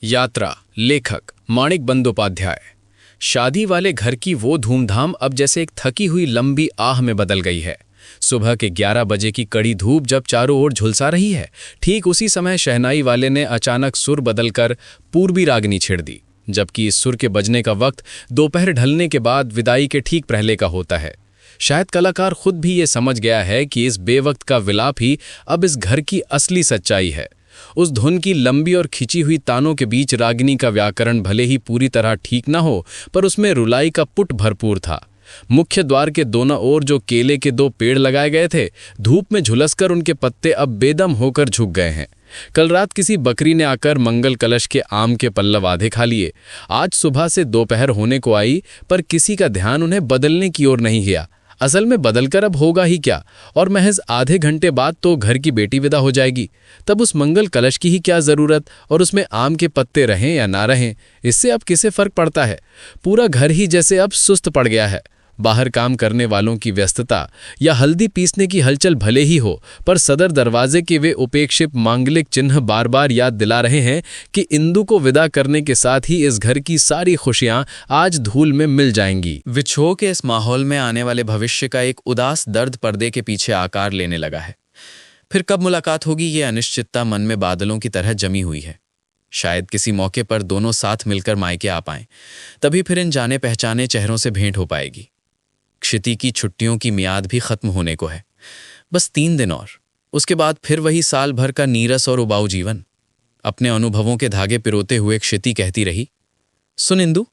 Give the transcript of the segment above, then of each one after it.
यात्रा। लेखक माणिक बंदोपाध्याय। शादी वाले घर की वो धूमधाम अब जैसे एक थकी हुई लंबी आह में बदल गई है। सुबह के 11 बजे की कड़ी धूप जब चारों ओर झुलसा रही है, ठीक उसी समय शहनाई वाले ने अचानक सुर बदलकर पूर्वी रागनी छेड़ दी, जबकि इस सुर के बजने का वक्त दोपहर ढलने के बाद विदाई के ठीक पहले का होता है। शायद कलाकार खुद भी ये समझ गया है कि इस बेवक्त का विलाप ही अब इस घर की असली सच्चाई है। उस धुन की लंबी और खिंची हुई तानों के बीच रागिनी का व्याकरण भले ही पूरी तरह ठीक न हो, पर उसमें रुलाई का पुट भरपूर था। मुख्य द्वार के दोनों ओर जो केले के 2 पेड़ लगाए गए थे, धूप में झुलसकर उनके पत्ते अब बेदम होकर झुक गए हैं। कल रात किसी बकरी ने आकर मंगल कलश के आम के पल्लव आधे खा लिए। आज सुबह से दोपहर होने को आई, पर किसी का ध्यान उन्हें बदलने की ओर नहीं गया। असल में बदलकर अब होगा ही क्या, और महज आधे घंटे बाद तो घर की बेटी विदा हो जाएगी। तब उस मंगल कलश की ही क्या जरूरत, और उसमें आम के पत्ते रहें या ना रहें, इससे अब किसे फर्क पड़ता है। पूरा घर ही जैसे अब सुस्त पड़ गया है। बाहर काम करने वालों की व्यस्तता या हल्दी पीसने की हलचल भले ही हो, पर सदर दरवाजे के वे उपेक्षित मांगलिक चिन्ह बार बार याद दिला रहे हैं कि इंदु को विदा करने के साथ ही इस घर की सारी खुशियां आज धूल में मिल जाएंगी। विछोह के इस माहौल में आने वाले भविष्य का एक उदास दर्द पर्दे के पीछे आकार लेने लगा है। फिर कब मुलाकात होगी, ये अनिश्चितता मन में बादलों की तरह जमी हुई है। शायद किसी मौके पर दोनों साथ मिलकर मायके आ पाएं, तभी फिर इन जाने पहचाने चेहरों से भेंट हो पाएगी। क्षिति की छुट्टियों की मियाद भी खत्म होने को है। बस 3 दिन और, उसके बाद फिर वही साल भर का नीरस और उबाऊ जीवन। अपने अनुभवों के धागे पिरोते हुए क्षिति कहती रही, सुन इंदु,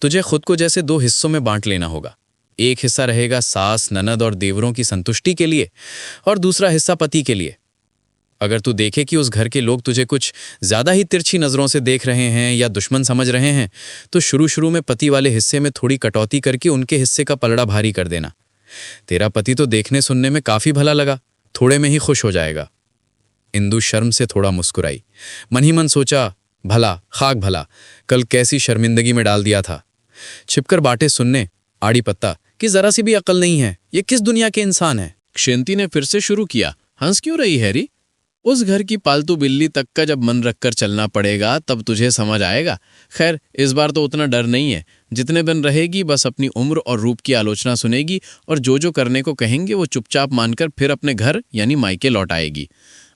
तुझे खुद को जैसे 2 हिस्सों में बांट लेना होगा। एक हिस्सा रहेगा सास, ननद और देवरों की संतुष्टि के लिए, और दूसरा हिस्सा पति के लिए। अगर तू देखे कि उस घर के लोग तुझे कुछ ज्यादा ही तिरछी नजरों से देख रहे हैं या दुश्मन समझ रहे हैं, तो शुरू में पति वाले हिस्से में थोड़ी कटौती करके उनके हिस्से का पलड़ा भारी कर देना। तेरा पति तो देखने सुनने में काफी भला लगा, थोड़े में ही खुश हो जाएगा। इंदु शर्म से थोड़ा मुस्कुराई। मन ही मन सोचा, भला खाक भला, कल कैसी शर्मिंदगी में डाल दिया था। छिपकर बाटे सुनने आड़ी पत्ता कि जरा सी भी अकल नहीं है, ये किस दुनिया के इंसान है। क्षिंती ने फिर से शुरू किया, हंस क्यों रही हैरी? उस घर की पालतू बिल्ली तक का जब मन रखकर चलना पड़ेगा तब तुझे समझ आएगा। खैर, इस बार तो उतना डर नहीं है। जितने दिन रहेगी बस अपनी उम्र और रूप की आलोचना सुनेगी, और जो करने को कहेंगे वो चुपचाप मानकर फिर अपने घर यानी मायके लौट आएगी।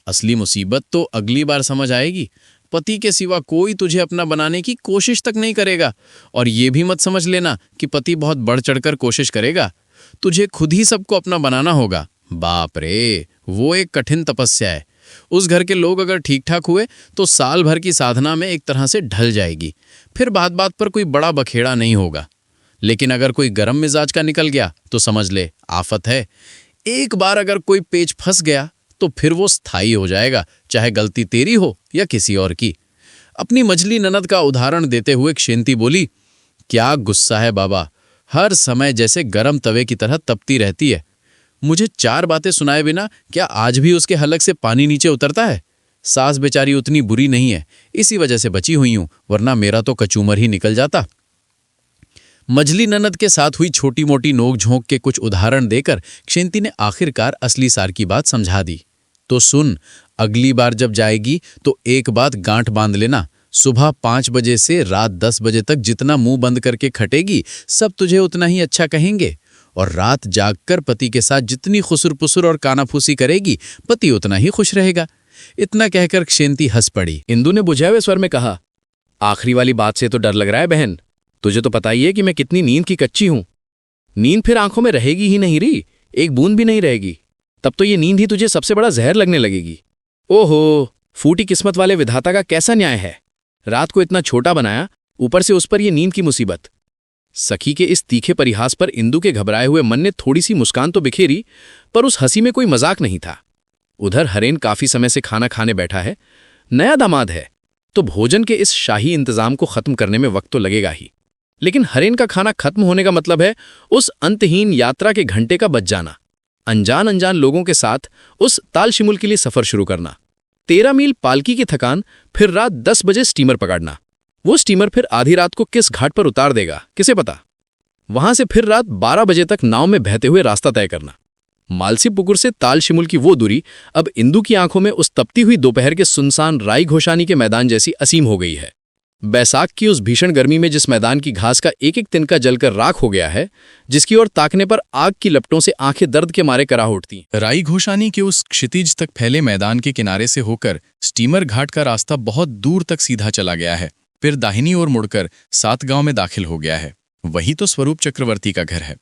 असली मुसीबत तो अगली बार समझ आएगी। पति के सिवा कोई तुझे अपना बनाने की कोशिश तक नहीं करेगा, और ये भी मत समझ लेना कि पति बहुत बढ़ चढ़कर कोशिश करेगा। तुझे खुद ही सबको अपना बनाना होगा। बाप रे, वो एक कठिन तपस्या है। उस घर के लोग अगर ठीक ठाक हुए तो साल भर की साधना में एक तरह से ढल जाएगी। फिर बात बात पर कोई बड़ा बखेड़ा नहीं होगा। लेकिन अगर कोई गर्म मिजाज का निकल गया तो समझ ले आफत है। एक बार अगर कोई पेच फंस गया तो फिर वो स्थायी हो जाएगा, चाहे गलती तेरी हो या किसी और की। अपनी मझली ननद का उदाहरण देते हुए क्षिंती बोली, क्या गुस्सा है बाबा, हर समय जैसे गर्म तवे की तरह तपती रहती है। मुझे 4 बातें सुनाए बिना क्या आज भी उसके हलक से पानी नीचे उतरता है? सास बेचारी उतनी बुरी नहीं है, इसी वजह से बची हुई हूं, वरना मेरा तो कचूमर ही निकल जाता। मझली ननद के साथ हुई छोटी मोटी नोक झोंक के कुछ उदाहरण देकर क्षिंती ने आखिरकार असली सार की बात समझा दी। तो सुन, अगली बार जब जाएगी तो एक बात गांठ बांध लेना, सुबह 5 बजे से रात 10 बजे तक जितना मुंह बंद करके खटेगी, सब तुझे उतना ही अच्छा कहेंगे। और रात जागकर पति के साथ जितनी खुसुर पुसुर और कानाफूसी करेगी, पति उतना ही खुश रहेगा। इतना कहकर क्षिंती हंस पड़ी। इंदु ने बुझाए हुए स्वर में कहा, आखिरी वाली बात से तो डर लग रहा है बहन। तुझे तो पता ही है कि मैं कितनी नींद की कच्ची हूं। नींद फिर आंखों में रहेगी ही नहीं री, एक बूंद भी नहीं रहेगी। तब तो ये नींद ही तुझे सबसे बड़ा जहर लगने लगेगी। ओहो, फूटी किस्मत वाले विधाता का कैसा न्याय है। रात को इतना छोटा बनाया, ऊपर से उस पर यह नींद की मुसीबत। सखी के इस तीखे परिहास पर इंदु के घबराए हुए मन ने थोड़ी सी मुस्कान तो बिखेरी, पर उस हंसी में कोई मजाक नहीं था। उधर हरेन काफी समय से खाना खाने बैठा है, नया दामाद है, तो भोजन के इस शाही इंतजाम को खत्म करने में वक्त तो लगेगा ही। लेकिन हरेन का खाना खत्म होने का मतलब है उस अंतहीन यात्रा के घंटे का बच जाना, अनजान लोगों के साथ उस तालशिमुल के लिए सफर शुरू करना। 13 मील पालकी की थकान, फिर रात 10 बजे स्टीमर पकड़ना। वो स्टीमर फिर आधी रात को किस घाट पर उतार देगा किसे पता। वहां से फिर रात 12 बजे तक नाव में बहते हुए रास्ता तय करना। मालसी पुकुर से तालशिमुल की वो दूरी अब इंदु की आंखों में उस तपती हुई दोपहर के सुनसान राई घोषानी के मैदान जैसी असीम हो गई है। बैसाख की उस भीषण गर्मी में जिस मैदान की घास का एक एक तिनका जलकर राख हो गया है, जिसकी ओर ताकने पर आग की लपटों से आंखें दर्द के मारे कराह उठती। राई घोषानी के उस क्षितिज तक फैले मैदान के किनारे से होकर स्टीमर घाट का रास्ता बहुत दूर तक सीधा चला गया है, फिर दाहिनी ओर मुड़कर 7 गांव में दाखिल हो गया है। वही तो स्वरूप चक्रवर्ती का घर है।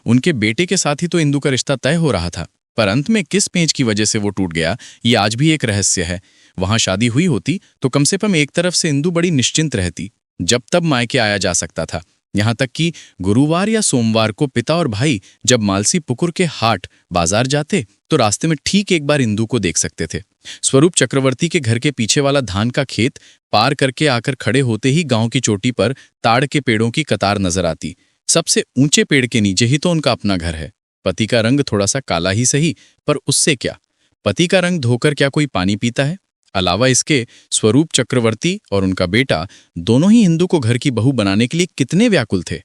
उनके बेटे के साथ ही तो इंदु का रिश्ता तय हो रहा था, पर अंत में किस पेंच की वजह से वो टूट गया, ये आज भी एक रहस्य है। वहां शादी हुई होती तो कम से कम एक तरफ से इंदु बड़ी निश्चिंत रहती, जब तब मायके आया जा सकता था। यहां तक कि गुरुवार या सोमवार को पिता और भाई जब मालसी पुकुर के हाट बाजार जाते तो रास्ते में ठीक एक बार इंदु को देख सकते थे। स्वरूप चक्रवर्ती के घर के पीछे वाला धान का खेत पार करके आकर खड़े होते ही गांव की चोटी पर ताड़ के पेड़ों की कतार नजर आती। सबसे ऊंचे पेड़ के नीचे ही तो उनका अपना घर है। पति का रंग थोड़ा सा काला ही सही, पर उससे क्या, पति का रंग धोकर क्या कोई पानी पीता है। अलावा इसके स्वरूप चक्रवर्ती और उनका बेटा दोनों ही इंदु को घर की बहू बनाने के लिए कितने व्याकुल थे।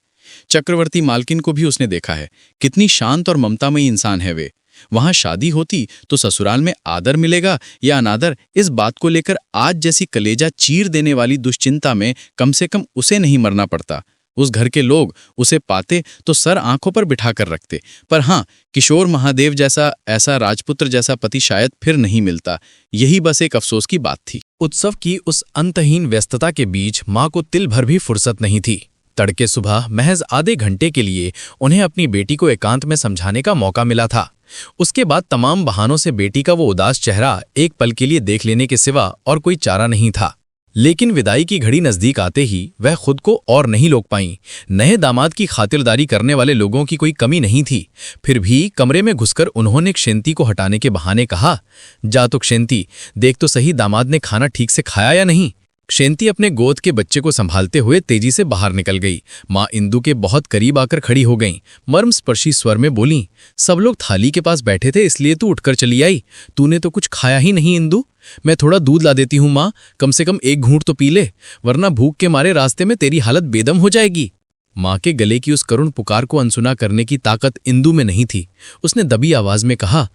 चक्रवर्ती मालकिन को भी उसने देखा है, कितनी शांत और ममतामयी इंसान है वे। वहां शादी होती तो ससुराल में आदर मिलेगा या अनादर, इस बात को लेकर आज जैसी कलेजा चीर देने वाली दुश्चिंता में कम से कम उसे नहीं मरना पड़ता। उस घर के लोग उसे पाते तो सर आंखों पर बिठा कर रखते। पर हाँ, किशोर महादेव जैसा ऐसा राजपुत्र जैसा पति शायद फिर नहीं मिलता। यही बस एक अफसोस की बात थी। उत्सव की उस अंतहीन व्यस्तता के बीच माँ को तिल भर भी फुर्सत नहीं थी। तड़के सुबह महज आधे घंटे के लिए उन्हें अपनी बेटी को एकांत में समझाने का मौका मिला था। उसके बाद तमाम बहानों से बेटी का वो उदास चेहरा एक पल के लिए देख लेने के सिवा और कोई चारा नहीं था। लेकिन विदाई की घड़ी नजदीक आते ही वह खुद को और नहीं रोक पाईं। नए दामाद की खातिरदारी करने वाले लोगों की कोई कमी नहीं थी। फिर भी कमरे में घुसकर उन्होंने क्षेंती को हटाने के बहाने कहा, जा तो क्षेंती, देख तो सही दामाद ने खाना ठीक से खाया या नहीं। क्षेंती अपने गोद के बच्चे को संभालते हुए तेजी से बाहर निकल गई। माँ इंदु के बहुत करीब आकर खड़ी हो गईं। मर्मस्पर्शी स्वर में बोलीं, सब लोग थाली के पास बैठे थे इसलिए तू उठकर चली आई। तूने तो कुछ खाया ही नहीं इंदु। मैं थोड़ा दूध ला देती हूँ माँ, कम से कम एक घूंट तो पी ले, वरना भूख के मारे रास्ते में तेरी हालत बेदम हो जाएगी। माँ के गले की उस करुण पुकार को अनसुना करने की ताकत इंदु में नहीं थी। उसने दबी आवाज में कहा,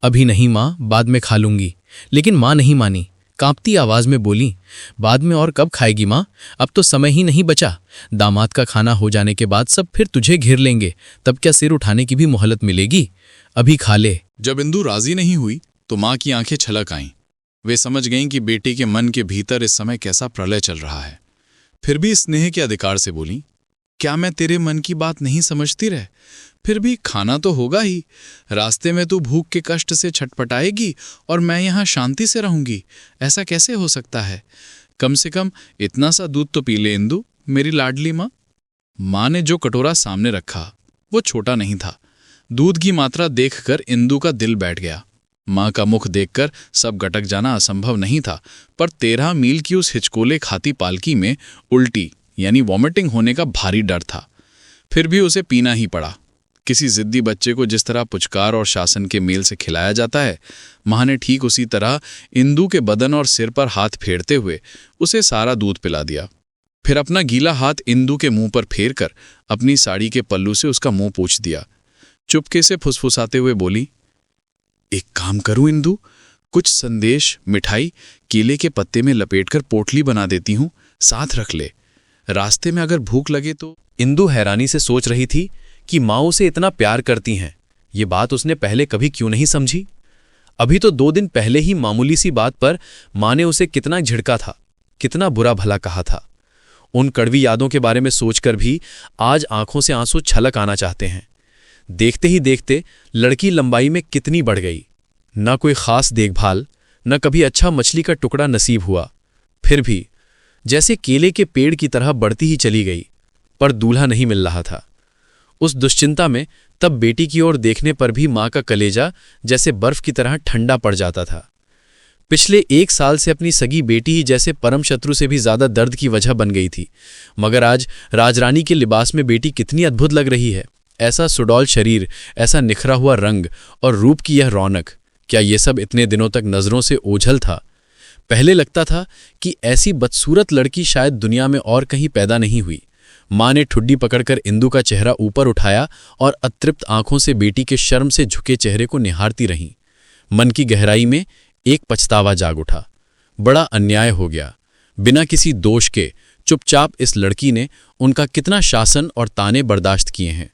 अभी नहीं माँ, बाद में खा लूंगी। लेकिन माँ नहीं मानी। कांपती आवाज में बोली, बाद में और कब खाएगी माँ, अब तो समय ही नहीं बचा। दामाद का खाना हो जाने के बाद सब फिर तुझे घेर लेंगे, तब क्या सिर उठाने की भी मोहलत मिलेगी। अभी खा ले। जब इंदु राजी नहीं हुई तो माँ की आंखें छलक आईं। वे समझ गईं कि बेटे के मन के भीतर इस समय कैसा प्रलय चल रहा है। फिर भी स्नेह के अधिकार से बोली, क्या मैं तेरे मन की बात नहीं समझती रह? फिर भी खाना तो होगा ही। रास्ते में तू भूख के कष्ट से छटपटाएगी और मैं यहाँ शांति से रहूंगी, ऐसा कैसे हो सकता है? कम से कम इतना सा दूध तो पी ले इंदु, मेरी लाडली माँ। माँ ने जो कटोरा सामने रखा वो छोटा नहीं था। दूध की मात्रा देखकर इंदु का दिल बैठ गया। माँ का मुख देखकर सब गटक जाना असंभव नहीं था, पर 13 मील की उस हिचकोले खाती पालकी में उल्टी यानी वॉमिटिंग होने का भारी डर था। फिर भी उसे पीना ही पड़ा। किसी जिद्दी बच्चे को जिस तरह पुचकार और शासन के मेल से खिलाया जाता है, माँ ने ठीक उसी तरह इंदु के बदन और सिर पर हाथ फेरते हुए उसे सारा दूध पिला दिया। फिर अपना गीला हाथ इंदु के मुंह पर फेर कर अपनी साड़ी के पल्लू से उसका मुंह पोंछ दिया। चुपके से फुसफुसाते हुए बोली, एक काम करूं इंदु, कुछ संदेश, मिठाई केले के पत्ते में लपेटकर पोटली बना देती हूं, साथ रख ले। रास्ते में अगर भूख लगे तो। इंदु हैरानी से सोच रही थी कि माँ उसे इतना प्यार करती हैं। ये बात उसने पहले कभी क्यों नहीं समझी। अभी तो 2 दिन पहले ही मामूली सी बात पर माँ ने उसे कितना झिड़का था, कितना बुरा भला कहा था। उन कड़वी यादों के बारे में सोचकर भी आज आंखों से आंसू छलक आना चाहते हैं। देखते ही देखते लड़की लंबाई में कितनी बढ़ गई। न कोई खास देखभाल, न कभी अच्छा मछली का टुकड़ा नसीब हुआ। फिर भी जैसे केले के पेड़ की तरह बढ़ती ही चली गई, पर दूल्हा नहीं मिल रहा था। उस दुश्चिंता में तब बेटी की ओर देखने पर भी माँ का कलेजा जैसे बर्फ की तरह ठंडा पड़ जाता था। पिछले 1 साल से अपनी सगी बेटी ही जैसे परम शत्रु से भी ज्यादा दर्द की वजह बन गई थी। मगर आज राजरानी के लिबास में बेटी कितनी अद्भुत लग रही है। ऐसा सुडौल शरीर, ऐसा निखरा हुआ रंग और रूप की यह रौनक, क्या ये सब इतने दिनों तक नजरों से ओझल था? पहले लगता था कि ऐसी बदसूरत लड़की शायद दुनिया में और कहीं पैदा नहीं हुई। माँ ने ठुड्डी पकड़कर इंदु का चेहरा ऊपर उठाया और अतृप्त आंखों से बेटी के शर्म से झुके चेहरे को निहारती रहीं। मन की गहराई में एक पछतावा जाग उठा। बड़ा अन्याय हो गया। बिना किसी दोष के चुपचाप इस लड़की ने उनका कितना शासन और ताने बर्दाश्त किए हैं।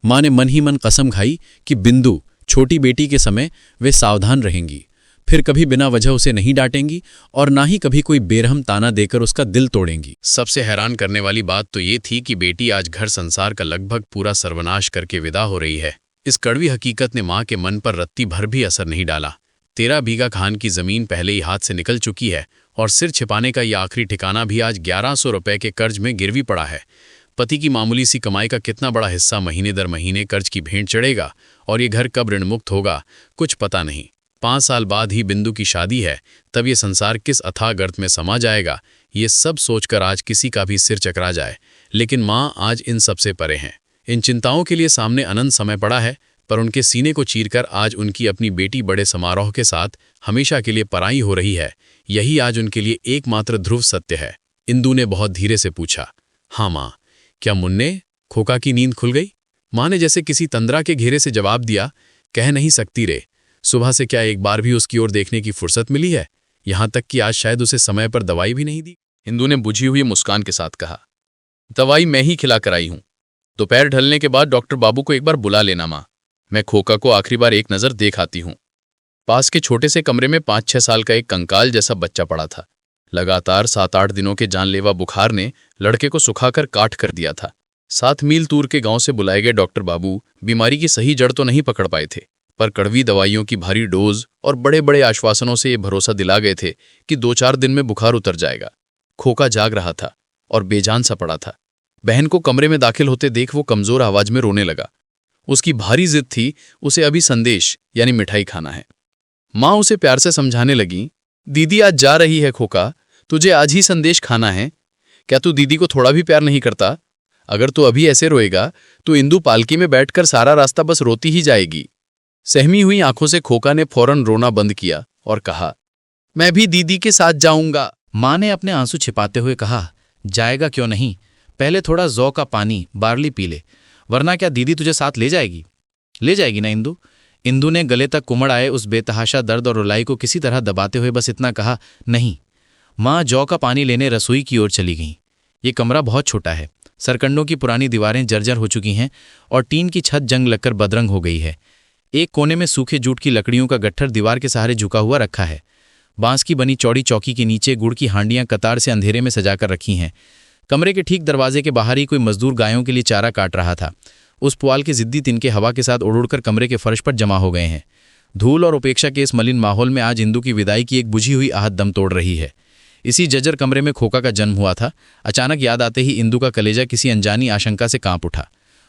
माँ ने मन ही मन कसम खाई कि बिंदु छोटी बेटी के समय वे सावधान रहेंगी, फिर कभी बिना वजह उसे नहीं डांटेंगी और ना ही कभी कोई बेरहम ताना देकर उसका दिल तोड़ेंगी। सबसे हैरान करने वाली बात तो ये थी कि बेटी आज घर संसार का लगभग पूरा सर्वनाश करके विदा हो रही है। इस कड़वी हकीकत ने माँ के मन पर रत्ती भर भी असर नहीं डाला। 13 बीघा खान की जमीन पहले ही हाथ से निकल चुकी है और सिर छिपाने का यह आखिरी ठिकाना भी आज 1100 रुपए के कर्ज में गिरवी पड़ा है। पति की मामूली सी कमाई का कितना बड़ा हिस्सा महीने दर महीने कर्ज की भेंट चढ़ेगा और ये घर कब ऋण मुक्त होगा कुछ पता नहीं। 5 साल बाद ही बिंदु की शादी है, तब ये संसार किस अथाह गर्त में समा जाएगा, ये सब सोचकर आज किसी का भी सिर चकरा जाए। लेकिन माँ आज इन सबसे परे हैं। इन चिंताओं के लिए सामने अनंत समय पड़ा है, पर उनके सीने को चीरकर आज उनकी अपनी बेटी बड़े समारोह के साथ हमेशा के लिए पराई हो रही है। यही आज उनके लिए एकमात्र ध्रुव सत्य है। इंदु ने बहुत धीरे से पूछा, हाँ माँ, क्या मुन्ने खोका की नींद खुल गई? माँ ने जैसे किसी तंद्रा के घेरे से जवाब दिया, कह नहीं सकती रे। सुबह से क्या एक बार भी उसकी ओर देखने की फुर्सत मिली है? यहां तक कि आज शायद उसे समय पर दवाई भी नहीं दी। इंदु ने बुझी हुई मुस्कान के साथ कहा, दवाई मैं ही खिला कर आई हूं। दोपहर ढलने के बाद डॉक्टर बाबू को एक बार बुला लेना माँ। मैं खोका को आखिरी बार एक नजर देख आती हूं। पास के छोटे से कमरे में 5-6 साल का एक कंकाल जैसा बच्चा पड़ा था। लगातार 7-8 दिनों के जानलेवा बुखार ने लड़के को सुखाकर काट कर दिया था। 7 मील दूर के गांव से बुलाए गए डॉक्टर बाबू बीमारी की सही जड़ तो नहीं पकड़ पाए थे, पर कड़वी दवाइयों की भारी डोज और बड़े बड़े आश्वासनों से ये भरोसा दिला गए थे कि 2-4 दिन में बुखार उतर जाएगा। खोका जाग रहा था और बेजान सा पड़ा था। बहन को कमरे में दाखिल होते देख वो कमजोर आवाज में रोने लगा। उसकी भारी जिद थी, उसे अभी संदेश यानी मिठाई खाना है। माँ उसे प्यार से समझाने लगी, दीदी आज जा रही है खोका, तुझे आज ही संदेश खाना है। क्या तू दीदी को थोड़ा भी प्यार नहीं करता? अगर तू अभी ऐसे रोएगा तो इंदु पालकी में बैठकर सारा रास्ता बस रोती ही जाएगी। सहमी हुई आंखों से खोका ने फौरन रोना बंद किया और कहा, मैं भी दीदी के साथ जाऊंगा। माँ ने अपने आंसू छिपाते हुए कहा, जाएगा क्यों नहीं, पहले थोड़ा जौ का पानी बार्ली पी ले, वरना क्या दीदी तुझे साथ ले जाएगी? ले जाएगी ना इंदु? इंदु ने गले तक कुमड़ आए उस बेतहाशा दर्द और रुलाई को किसी तरह दबाते हुए बस इतना कहा, नहीं। माँ जौ का पानी लेने रसोई की ओर चली गईं। ये कमरा बहुत छोटा है। सरकंडों की पुरानी दीवारें जर्जर हो चुकी हैं और टीन की छत जंग लगकर बदरंग हो गई है। एक कोने में सूखे जूट की लकड़ियों का गट्ठर दीवार के सहारे झुका हुआ रखा है। बांस की बनी चौड़ी चौकी के नीचे गुड़ की हांडियां कतार से अंधेरे में सजाकर रखी हैं। कमरे के ठीक दरवाजे के बाहर ही कोई मजदूर गायों के लिए चारा काट रहा था। उस पुआल के जिद्दी तिनके हवा के साथ उड़ उड़कर कमरे के फर्श पर जमा हो गए हैं। धूल और उपेक्षा के इस मलिन माहौल में आज इंदु की विदाई की एक बुझी हुई आहट दम तोड़ रही है। इसी जर्जर कमरे में खोका का जन्म हुआ था। अचानक याद आते ही इंदु का कलेजा किसी अनजानी आशंका से कांप उठा।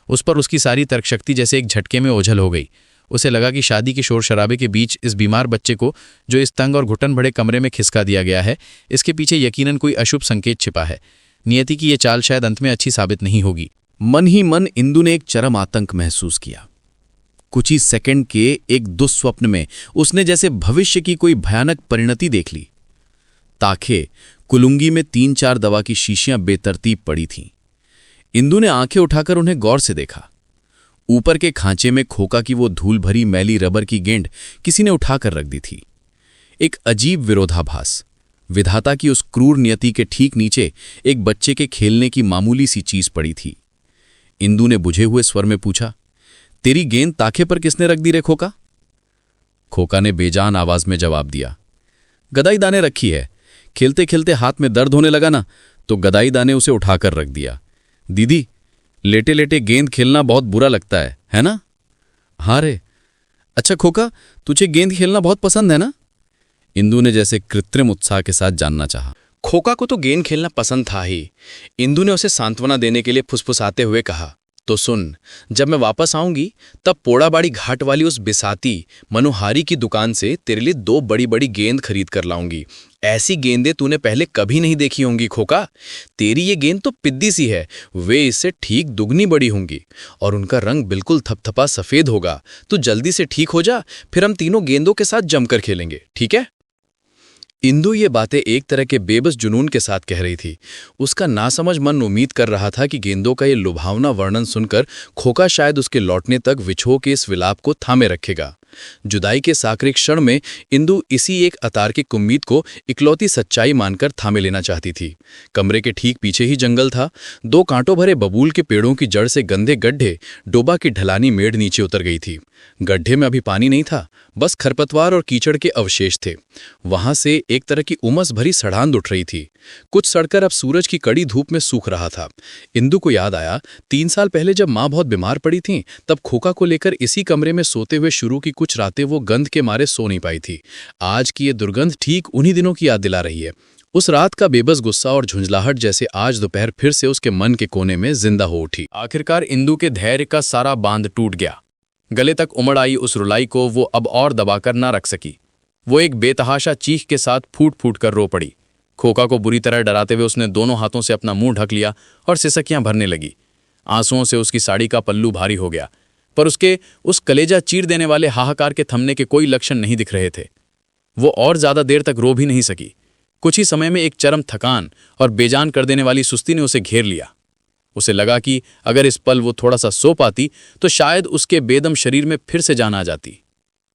उस पर उसकी सारी तर्कशक्ति जैसे एक झटके में ओझल हो गई। उसे लगा कि शादी के शोर शराबे के बीच इस बीमार बच्चे को जो इस तंग और घुटन भरे कमरे में खिसका दिया गया है, इसके पीछे यकीनन कोई अशुभ संकेत छिपा है। नियति की ये चाल शायद अंत में अच्छी साबित नहीं होगी। मन ही मन इंदु ने एक चरम आतंक महसूस किया। कुछ ही सेकंड के एक दुस्वप्न में उसने जैसे भविष्य की कोई भयानक परिणति देख ली। ताखे कुलुंगी में 3-4 दवा की शीशियां बेतरतीब पड़ी थीं। इंदु ने आंखें उठाकर उन्हें गौर से देखा। ऊपर के खांचे में खोका की वो धूल भरी मैली रबर की गेंद किसी ने उठाकर रख दी थी। एक अजीब विरोधाभास। विधाता की उस क्रूर नियति के ठीक नीचे एक बच्चे के खेलने की मामूली सी चीज पड़ी थी। इंदु ने बुझे हुए स्वर में पूछा, तेरी गेंद ताखे पर किसने रख दी रे खोका? खोका ने बेजान आवाज में जवाब दिया, गदाई दाने रखी है। खेलते खेलते हाथ में दर्द होने लगा ना, तो गदाई दाने उसे उठाकर रख दिया। दीदी, लेटे लेटे गेंद खेलना बहुत बुरा लगता है ना? हाँ रे। अच्छा खोका, तुझे गेंद खेलना बहुत पसंद है ना? इंदु ने जैसे कृत्रिम उत्साह के साथ जानना चाहा। खोका को तो गेंद खेलना पसंद था ही। इंदु ने उसे सांत्वना देने के लिए फुसफुसाते हुए कहा, तो सुन, जब मैं वापस आऊंगी तब पोड़ाबाड़ी घाट वाली उस बिसाती मनोहारी की दुकान से तेरे लिए 2 बड़ी बड़ी गेंद खरीद कर लाऊंगी। ऐसी गेंदें तूने पहले कभी नहीं देखी होंगी खोका। तेरी ये गेंद तो पिद्दी सी है, वे इससे ठीक दुगनी बड़ी होंगी और उनका रंग बिल्कुल थपथपा सफेद होगा। तू जल्दी से ठीक हो जा, फिर हम तीनों गेंदों के साथ जमकर खेलेंगे, ठीक है? इंदु ये बातें एक तरह के बेबस जुनून के साथ कह रही थी। उसका नासमझ मन उम्मीद कर रहा था कि गेंदों का ये लुभावना वर्णन सुनकर खोका शायद उसके लौटने तक विछोह के इस विलाप को थामे रखेगा। जुदाई के साकरे क्षण में इंदु इसी एक अतार्किक उम्मीद को इकलौती सच्चाई मानकर थामे लेना चाहती थी। कमरे के ठीक पीछे ही जंगल था। 2 कांटों भरे बबूल के पेड़ों की जड़ से गंदे गड्ढे, डोबा की ढलानी मेड़ नीचे उतर गई थी। गड्ढे में अभी पानी नहीं था, बस खरपतवार और कीचड़ के अवशेष थे। वहां से एक तरह की उमस भरी सड़ांध उठ रही थी। कुछ सड़कर अब सूरज की कड़ी धूप में सूख रहा था। इंदु को याद आया 3 साल पहले जब माँ बहुत बीमार पड़ी थीं, तब खोखा को लेकर इसी कमरे में सोते हुए शुरू की कुछ रातें वो गंध के मारे सो नहीं पाई थी। आज की ये दुर्गंध ठीक उन्हीं दिनों की याद दिला रही है। उस रात का बेबस गुस्सा और झुंझलाहट जैसे आज दोपहर फिर से उसके मन के कोने में जिंदा हो उठी। आखिरकार इंदु के धैर्य का सारा बांध टूट गया। गले तक उमड़ आई उस रुलाई को वो अब और दबाकर ना रख सकी। वो एक बेतहाशा चीख के साथ फूट फूट कर रो पड़ी। खोखा को बुरी तरह डराते हुए उसने दोनों हाथों से अपना मुंह ढक लिया और सिसकियां भरने लगी। आंसुओं से उसकी साड़ी का पल्लू भारी हो गया, पर उसके उस कलेजा चीर देने वाले हाहाकार के थमने के कोई लक्षण नहीं दिख रहे थे। वो और ज्यादा देर तक रो भी नहीं सकी। कुछ ही समय में एक चरम थकान और बेजान कर देने वाली सुस्ती ने उसे घेर लिया। उसे लगा कि अगर इस पल वो थोड़ा सा सो पाती तो शायद उसके बेदम शरीर में फिर से जान आ जाती।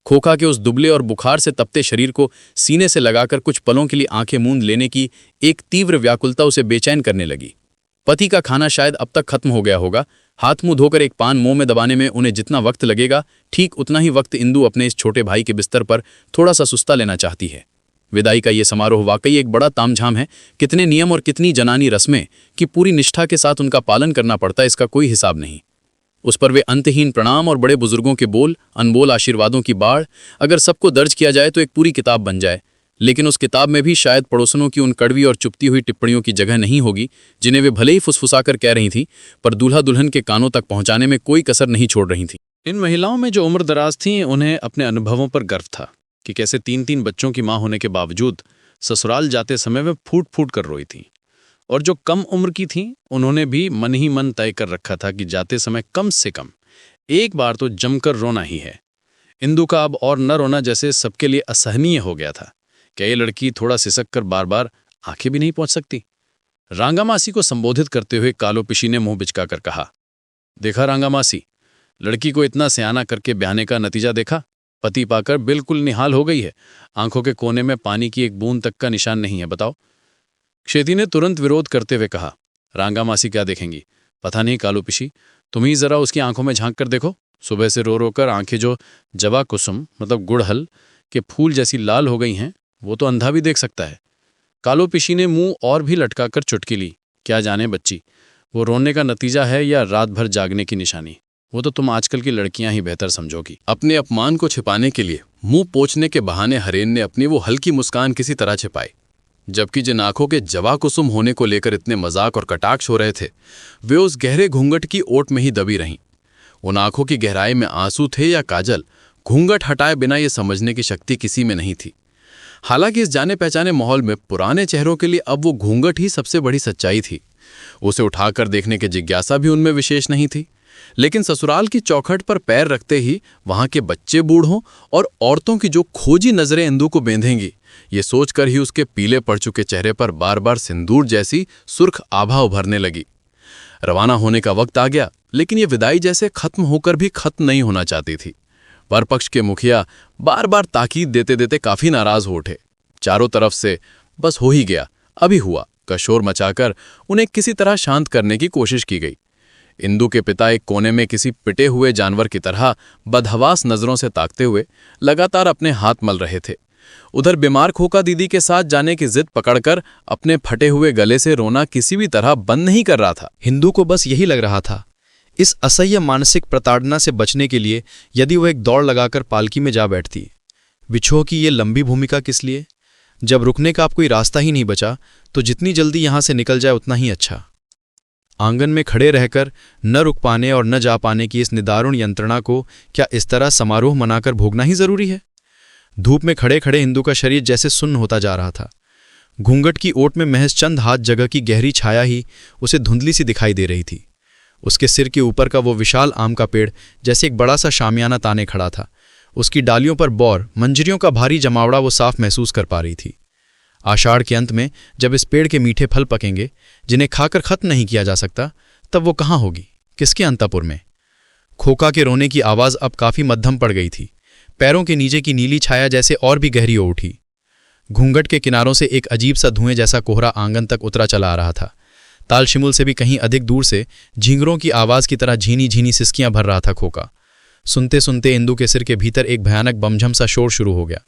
खोखा के उस दुबले और बुखार से तपते शरीर को सीने से लगाकर कुछ पलों के लिए आंखें मूंद लेने की एक तीव्र व्याकुलता उसे बेचैन करने लगी। पति का खाना शायद अब तक खत्म हो गया होगा। हाथ मुंह धोकर एक पान मुंह में दबाने में उन्हें जितना वक्त लगेगा, ठीक उतना ही वक्त इंदु अपने इस छोटे भाई के बिस्तर पर थोड़ा सा सुस्ता लेना चाहती है। विदाई का ये समारोह वाकई एक बड़ा तामझाम है। कितने नियम और कितनी जनानी रस्में कि पूरी निष्ठा के साथ उनका पालन करना पड़ता है, इसका कोई हिसाब नहीं। उस पर वे अंतहीन प्रणाम और बड़े बुजुर्गों के बोल, अनमोल आशीर्वादों की बाढ़, अगर सबको दर्ज किया जाए तो एक पूरी किताब बन जाए। लेकिन उस किताब में भी शायद पड़ोसनों की उन कड़वी और चुपती हुई टिप्पणियों की जगह नहीं होगी, जिन्हें वे भले ही फुसफुसाकर कह रही थीं, पर दूल्हा दुल्हन के कानों तक पहुंचाने में कोई कसर नहीं छोड़ रही थीं। इन महिलाओं में जो उम्र दराज थीं, उन्हें अपने अनुभवों पर गर्व था कि कैसे 3-3 बच्चों की मां होने के बावजूद ससुराल जाते समय वे फूट फूट कर रोई थीं। और जो कम उम्र की थीं, उन्होंने भी मन ही मन तय कर रखा था कि जाते समय कम से कम एक बार तो जमकर रोना ही है। इंदु का अब और न रोना जैसे सबके लिए असहनीय हो गया था। क्या ये लड़की थोड़ा सिसक कर बार बार आंखें भी नहीं पहुंच सकती? रांगामासी को संबोधित करते हुए कालोपिशी ने मुंह बिचकाकर कहा, देखा रांगामासी, लड़की को इतना सयाना करके ब्याहने का नतीजा देखा। पति पाकर बिल्कुल निहाल हो गई है। आंखों के कोने में पानी की एक बूंद तक का निशान नहीं है, बताओ। क्षेती ने तुरंत विरोध करते हुए कहा, रांगामासी क्या देखेंगी? पता नहीं कालोपिशी, तुम ही जरा उसकी आंखों में झांक कर देखो। सुबह से रो रो कर आंखें जो जवा कुसुम मतलब गुड़हल के फूल जैसी लाल हो गई हैं, वो तो अंधा भी देख सकता है। कालोपिशी ने मुंह और भी लटकाकर चुटकी ली। क्या जाने बच्ची, वो रोने का नतीजा है या रात भर जागने की निशानी, वो तो तुम आजकल की लड़कियां ही बेहतर समझोगी। अपने अपमान को छिपाने के लिए मुंह पोंछने के बहाने हरेन ने अपनी वो हल्की मुस्कान किसी तरह छिपाई। जबकि जिन आंखों के जवा कुसुम होने को लेकर इतने मजाक और कटाक्ष हो रहे थे, वे उस गहरे घूंघट की ओट में ही दबी रहीं। उन आंखों की गहराई में आंसू थे या काजल, घूंघट हटाए बिना ये समझने की शक्ति किसी में नहीं थी। हालांकि इस जाने पहचाने माहौल में पुराने चेहरों के लिए अब वो घूंघट ही सबसे बड़ी सच्चाई थी। उसे उठाकर देखने की जिज्ञासा भी उनमें विशेष नहीं थी। लेकिन ससुराल की चौखट पर पैर रखते ही वहां के बच्चे बूढ़ों और औरतों की जो खोजी नजरें इंदु को बेंधेंगी, ये सोचकर ही उसके पीले पड़ चुके चेहरे पर बार बार सिंदूर जैसी सुर्ख आभा उभरने लगी। रवाना होने का वक्त आ गया, लेकिन ये विदाई जैसे खत्म होकर भी खत्म नहीं होना चाहती थी। वरपक्ष के मुखिया बार बार ताकीद देते देते काफी नाराज हो उठे। चारों तरफ से बस हो ही गया, अभी हुआ का शोर मचाकर उन्हें किसी तरह शांत करने की कोशिश की गई। इंदु के पिता एक कोने में किसी पिटे हुए जानवर की तरह बदहवास नजरों से ताकते हुए लगातार अपने हाथ मल रहे थे। उधर बीमार खोखा दीदी के साथ जाने की जिद पकड़कर अपने फटे हुए गले से रोना किसी भी तरह बंद नहीं कर रहा था। हिंदू को बस यही लग रहा था, इस असह्य मानसिक प्रताड़ना से बचने के लिए यदि वो एक दौड़ लगाकर पालकी में जा बैठती। विछोह की ये लंबी भूमिका किस लिए? जब रुकने का आप कोई रास्ता ही नहीं बचा, तो जितनी जल्दी यहां से निकल जाए उतना ही अच्छा। आंगन में खड़े रहकर न रुक पाने और न जा पाने की इस निदारुण यंत्रणा को क्या इस तरह समारोह मनाकर भोगना ही जरूरी है? धूप में खड़े खड़े हिंदू का शरीर जैसे सुन्न होता जा रहा था। घूंघट की ओट में महज चंद हाथ जगह की गहरी छाया ही उसे धुंधली सी दिखाई दे रही थी। उसके सिर के ऊपर का वो विशाल आम का पेड़ जैसे एक बड़ा सा शामियाना ताने खड़ा था। उसकी डालियों पर बौर मंजरियों का भारी जमावड़ा वो साफ महसूस कर पा रही थी। आषाढ़ के अंत में जब इस पेड़ के मीठे फल पकेंगे, जिन्हें खाकर खत्म नहीं किया जा सकता, तब वो कहाँ होगी, किसके अंतपुर में? खोखा के रोने की आवाज अब काफी मध्यम पड़ गई थी। पैरों के नीचे की नीली छाया जैसे और भी गहरी हो उठी। घूंघट के किनारों से एक अजीब सा धुएं जैसा कोहरा आंगन तक उतरा चला आ रहा था। तालशिमुल से भी कहीं अधिक दूर से झींगरों की आवाज की तरह झीनी झीनी सिसकियां भर रहा था खोका। सुनते सुनते इंदु के सिर के भीतर एक भयानक बमझम सा शोर शुरू हो गया।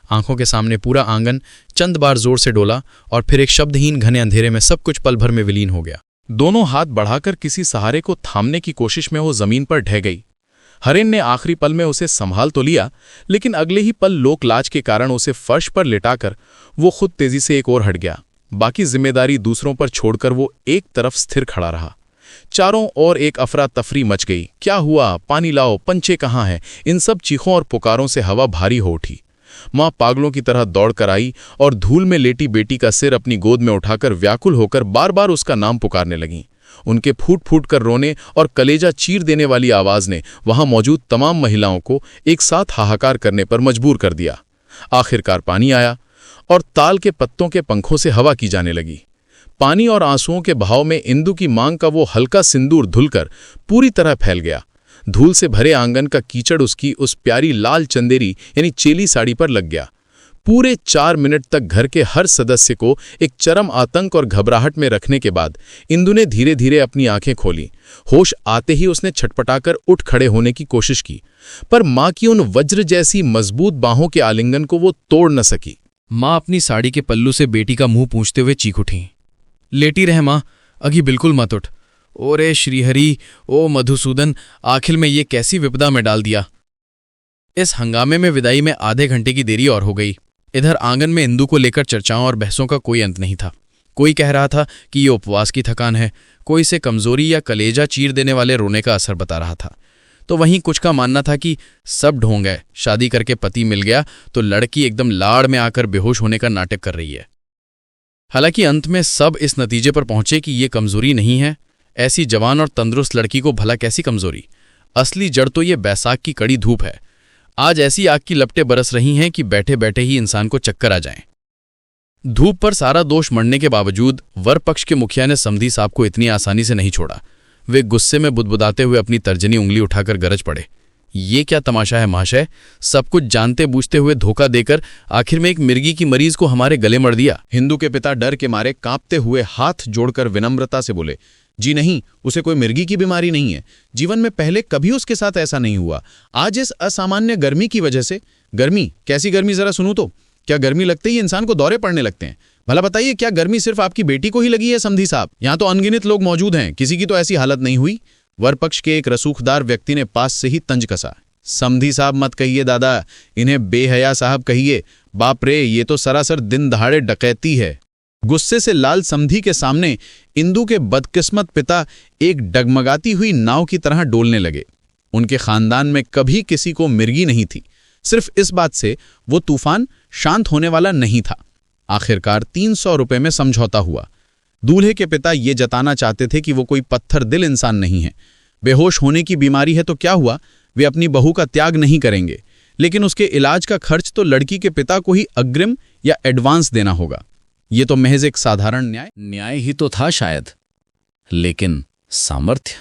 आंखों के सामने पूरा आंगन चंद बार जोर से डोला और फिर एक शब्दहीन घने अंधेरे में सब कुछ पल भर में विलीन हो गया। दोनों हाथ बढ़ाकर किसी सहारे को थामने की कोशिश में वो जमीन पर ढह गई। हरेन ने आखिरी पल में उसे संभाल तो लिया, लेकिन अगले ही पल लोकलाज के कारण उसे फर्श पर लिटाकर वो खुद तेजी से एक ओर हट गया। बाकी जिम्मेदारी दूसरों पर छोड़कर वो एक तरफ स्थिर खड़ा रहा। चारों ओर एक अफरा तफरी मच गई। क्या हुआ, पानी लाओ, पंचे कहाँ हैं? इन सब चीखों और पुकारों से हवा भारी हो उठी। माँ पागलों की तरह दौड़ कर आई और धूल में लेटी बेटी का सिर अपनी गोद में उठाकर व्याकुल होकर बार बार उसका नाम पुकारने लगीं। उनके फूट फूट कर रोने और कलेजा चीर देने वाली आवाज ने वहां मौजूद तमाम महिलाओं को एक साथ हाहाकार करने पर मजबूर कर दिया। आखिरकार पानी आया और ताल के पत्तों के पंखों से हवा की जाने लगी। पानी और आंसुओं के बहाव में इंदु की मांग का वो हल्का सिंदूर धुलकर पूरी तरह फैल गया। धूल से भरे आंगन का कीचड़ उसकी उस प्यारी लाल चंदेरी यानी चेली साड़ी पर लग गया। पूरे 4 मिनट तक घर के हर सदस्य को एक चरम आतंक और घबराहट में रखने के बाद इंदु ने धीरे धीरे अपनी आंखें खोली। होश आते ही उसने छटपटाकर उठ खड़े होने की कोशिश की, पर मां की उन वज्र जैसी मजबूत बाहों के आलिंगन को वो तोड़ न सकी। माँ अपनी साड़ी के पल्लू से बेटी का मुंह पूंछते हुए चीख उठी। लेटी रहे माँ, अगी बिल्कुल मत उठ। ओरे श्रीहरि, ओ मधुसूदन, आखिर में ये कैसी विपदा में डाल दिया। इस हंगामे में विदाई में आधे घंटे की देरी और हो गई। इधर आंगन में इंदु को लेकर चर्चाओं और बहसों का कोई अंत नहीं था। कोई कह रहा था कि ये उपवास की थकान है, कोई इसे कमजोरी या कलेजा चीर देने वाले रोने का असर बता रहा था, तो वहीं कुछ का मानना था कि सब ढोंग है, शादी करके पति मिल गया तो लड़की एकदम लाड़ में आकर बेहोश होने का नाटक कर रही है। हालांकि अंत में सब इस नतीजे पर पहुंचे कि ये कमजोरी नहीं है। ऐसी जवान और तंदुरुस्त लड़की को भला कैसी कमजोरी? असली जड़ तो ये बैसाख की कड़ी धूप है। आज ऐसी आग की लपटें बरस रही हैं कि बैठे बैठे ही इंसान को चक्कर आ जाएं। धूप पर सारा दोष मढ़ने के बावजूद वर पक्ष के मुखिया ने समधी साहब को इतनी आसानी से नहीं छोड़ा। वे गुस्से में बुदबुदाते हुए अपनी तर्जनी उंगली उठाकर गरज पड़े। ये क्या तमाशा है महाशय? सब कुछ जानते बूझते हुए धोखा देकर आखिर में एक मिर्गी की मरीज को हमारे गले मर दिया। हिंदू के पिता डर के मारे कांपते हुए हाथ जोड़कर विनम्रता से बोले, जी नहीं, उसे कोई मिर्गी की बीमारी नहीं है। जीवन में पहले कभी उसके साथ ऐसा नहीं हुआ। आज इस असामान्य गर्मी की वजह से। गर्मी? कैसी गर्मी, जरा सुनूं तो। क्या गर्मी लगते ही इंसान को दौरे पड़ने लगते हैं? भला बताइए, क्या गर्मी सिर्फ आपकी बेटी को ही लगी है समधी साहब? यहां तो अनगिनत लोग मौजूद हैं, किसी की तो ऐसी हालत नहीं हुई। वरपक्ष के एक रसूखदार व्यक्ति ने पास से ही तंज कसा। समधी साहब मत कहिए दादा, इन्हें बेहया साहब कहिए। बाप रे, ये तो सरासर दिन दहाड़े डकैती है। गुस्से से लाल समधी के सामने इंदु के बदकिस्मत पिता एक डगमगाती हुई नाव की तरह डोलने लगे। उनके खानदान में कभी किसी को मिर्गी नहीं थी। सिर्फ इस बात से वो तूफान शांत होने वाला नहीं था। आखिरकार 300 रुपए में समझौता हुआ। दूल्हे के पिता ये जताना चाहते थे कि वो कोई पत्थर दिल इंसान नहीं है। बेहोश होने की बीमारी है तो क्या हुआ, वे अपनी बहू का त्याग नहीं करेंगे, लेकिन उसके इलाज का खर्च तो लड़की के पिता को ही अग्रिम या एडवांस देना होगा। ये तो महज एक साधारण न्याय ही तो था शायद, लेकिन सामर्थ्य।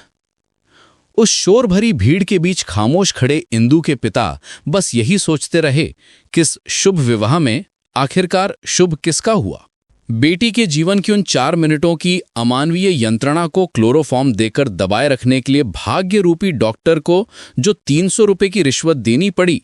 उस शोर भरी भीड़ के बीच खामोश खड़े इंदु के पिता बस यही सोचते रहे, किस शुभ विवाह में आखिरकार शुभ किसका हुआ। बेटी के जीवन की उन 4 मिनटों की अमानवीय यंत्रणा को क्लोरोफॉर्म देकर दबाए रखने के लिए भाग्य रूपी डॉक्टर को जो 300 रुपए की रिश्वत देनी पड़ी,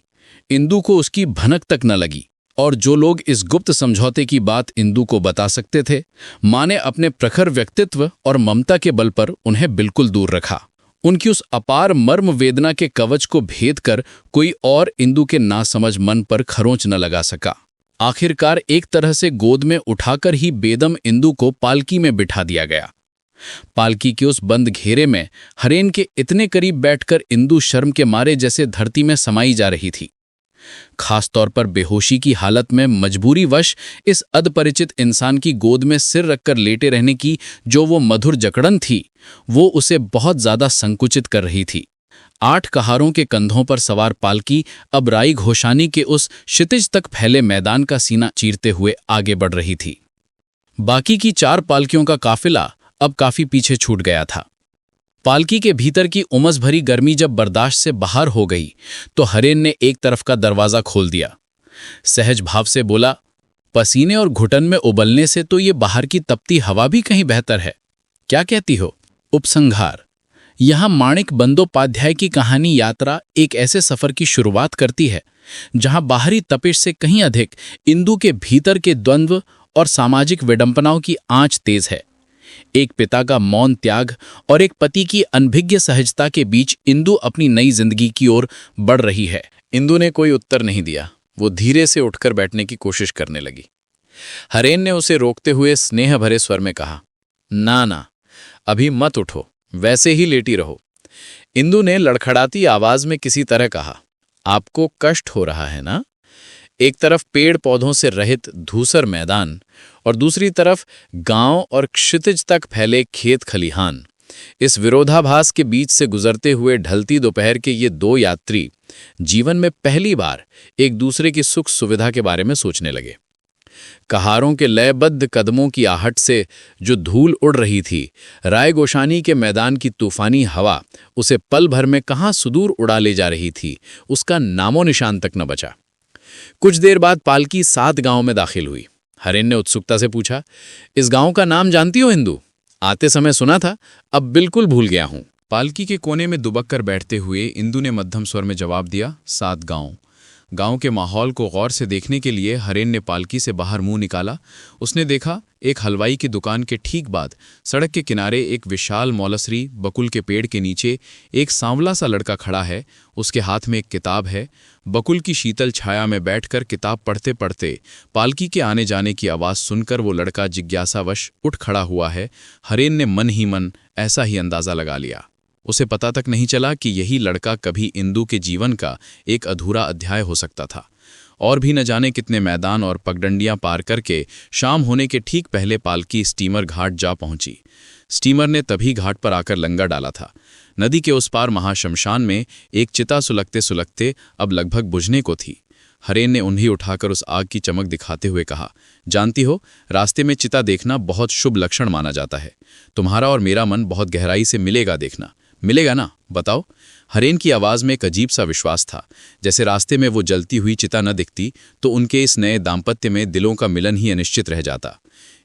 इंदु को उसकी भनक तक न लगी। और जो लोग इस गुप्त समझौते की बात इंदु को बता सकते थे, मां ने अपने प्रखर व्यक्तित्व और ममता के बल पर उन्हें बिल्कुल दूर रखा। उनकी उस अपार मर्म वेदना के कवच को भेद कर कोई और इंदु के नासमझ मन पर खरोंच न लगा सका। आखिरकार एक तरह से गोद में उठाकर ही बेदम इंदु को पालकी में बिठा दिया गया। पालकी के उस बंद घेरे में हरेन के इतने करीब बैठकर इंदु शर्म के मारे जैसे धरती में समाई जा रही थी। खासतौर पर बेहोशी की हालत में मजबूरीवश इस अधपरिचित इंसान की गोद में सिर रखकर लेटे रहने की जो वो मधुर जकड़न थी, वो उसे बहुत ज्यादा संकुचित कर रही थी। 8 कहारों के कंधों पर सवार पालकी अब राई घोषानी के उस क्षितिज तक फैले मैदान का सीना चीरते हुए आगे बढ़ रही थी। बाकी की 4 पालकियों का काफिला अब काफी पीछे छूट गया था। पालकी के भीतर की उमस भरी गर्मी जब बर्दाश्त से बाहर हो गई तो हरेन ने एक तरफ का दरवाजा खोल दिया। सहज भाव से बोला, पसीने और घुटन में उबलने से तो ये बाहर की तपती हवा भी कहीं बेहतर है। क्या कहती हो? उपसंहार। यहाँ माणिक बंदोपाध्याय की कहानी यात्रा एक ऐसे सफर की शुरुआत करती है जहां बाहरी तपिश से कहीं अधिक इंदु के भीतर के द्वंद्व और सामाजिक विडंबनाओं की आंच तेज है। एक पिता का मौन त्याग और एक पति की अनभिज्ञ सहजता के बीच इंदु अपनी नई जिंदगी की ओर बढ़ रही है। इंदु ने कोई उत्तर नहीं दिया। वो धीरे से उठकर बैठने की कोशिश करने लगी। हरेन ने उसे रोकते हुए स्नेह भरे स्वर में कहा, ना ना, अभी मत उठो, वैसे ही लेटी रहो। इंदु ने लड़खड़ाती आवाज में किसी तरह कहा, आपको कष्ट हो रहा है ना? एक तरफ पेड़ पौधों से रहित धूसर मैदान और दूसरी तरफ गांव और क्षितिज तक फैले खेत खलिहान। इस विरोधाभास के बीच से गुजरते हुए ढलती दोपहर के ये दो यात्री जीवन में पहली बार एक दूसरे की सुख सुविधा के बारे में सोचने लगे। कहारों के लयबद्ध कदमों की आहट से जो धूल उड़ रही थी, राय गोशानी के मैदान की तूफानी हवा उसे पल भर में कहाँ सुदूर उड़ा ले जा रही थी, उसका नामो निशान तक न बचा। कुछ देर बाद पालकी 7 गांव में दाखिल हुई। हरेन ने उत्सुकता से पूछा, इस गांव का नाम जानती हो इंदु? आते समय सुना था, अब बिल्कुल भूल गया हूं। पालकी के कोने में दुबक कर बैठते हुए इंदु ने मध्यम स्वर में जवाब दिया, 7 गांव। गांव के माहौल को गौर से देखने के लिए हरेन ने पालकी से बाहर मुंह निकाला। उसने देखा, एक हलवाई की दुकान के ठीक बाद सड़क के किनारे एक विशाल मौलसरी बकुल के पेड़ के नीचे एक सांवला सा लड़का खड़ा है। उसके हाथ में एक किताब है। बकुल की शीतल छाया में बैठकर किताब पढ़ते पढ़ते पालकी के आने जाने की आवाज़ सुनकर वो लड़का जिज्ञासावश उठ खड़ा हुआ है। हरेन ने मन ही मन ऐसा ही अंदाज़ा लगा लिया। उसे पता तक नहीं चला कि यही लड़का कभी इंदु के जीवन का एक अधूरा अध्याय हो सकता था। और भी न जाने कितने मैदान और पगडंडियां पार करके शाम होने के ठीक पहले पालकी स्टीमर घाट जा पहुंची। स्टीमर ने तभी घाट पर आकर लंगर डाला था। नदी के उस पार महाशमशान में एक चिता सुलगते सुलगते अब लगभग बुझने को थी। हरेन ने उन्हें उठाकर उस आग की चमक दिखाते हुए कहा, जानती हो, रास्ते में चिता देखना बहुत शुभ लक्षण माना जाता है। तुम्हारा और मेरा मन बहुत गहराई से मिलेगा, देखना। मिलेगा ना? बताओ। हरेन की आवाज़ में एक अजीब सा विश्वास था। जैसे रास्ते में वो जलती हुई चिता न दिखती तो उनके इस नए दाम्पत्य में दिलों का मिलन ही अनिश्चित रह जाता।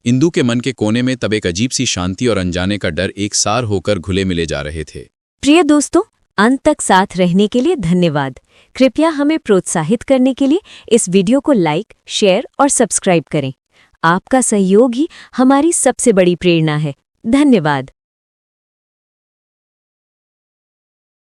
इंदु के मन के कोने में तब एक अजीब सी शांति और अनजाने का डर एक सार होकर घुले मिले जा रहे थे। प्रिय दोस्तों, अंत तक साथ रहने के लिए धन्यवाद। कृपया हमें प्रोत्साहित करने के लिए इस वीडियो को लाइक, शेयर और सब्सक्राइब करें। आपका सहयोग ही हमारी सबसे बड़ी प्रेरणा है। धन्यवाद।